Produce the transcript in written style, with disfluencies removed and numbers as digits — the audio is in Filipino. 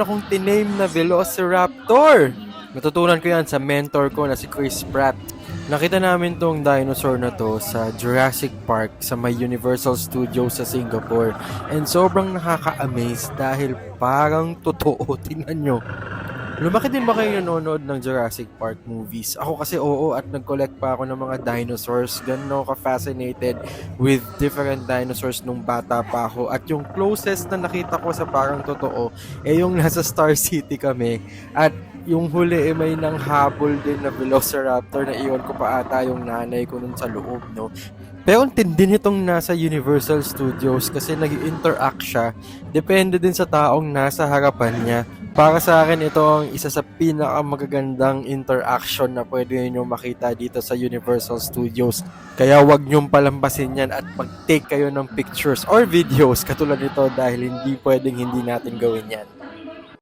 akong tiname na Velociraptor. Natutunan ko yan sa mentor ko na si Chris Pratt. Nakita namin tong dinosaur na to sa Jurassic Park sa may Universal Studios sa Singapore. And sobrang nakaka-amaze dahil parang totoo. Tingnan nyo. Lumaki din ba kayo nanonood ng Jurassic Park movies? Ako kasi oo at nag-collect pa ako ng mga dinosaurs. Ganun ako ka-fascinated with different dinosaurs nung bata pa ako. At yung closest na nakita ko sa parang totoo, yung nasa Star City kami. At yung huli may nanghabol din na Velociraptor na iwan ko pa ata yung nanay ko nun sa loob, no? Pero ang tindi nitong nasa Universal Studios kasi nag-interact siya. Depende din sa taong nasa harapan niya. Para sa akin, ito ang isa sa pinakamagagandang interaction na pwede nyo makita dito sa Universal Studios. Kaya wag nyong palampasin yan at mag-take kayo ng pictures or videos katulad nito dahil hindi pwedeng hindi natin gawin yan.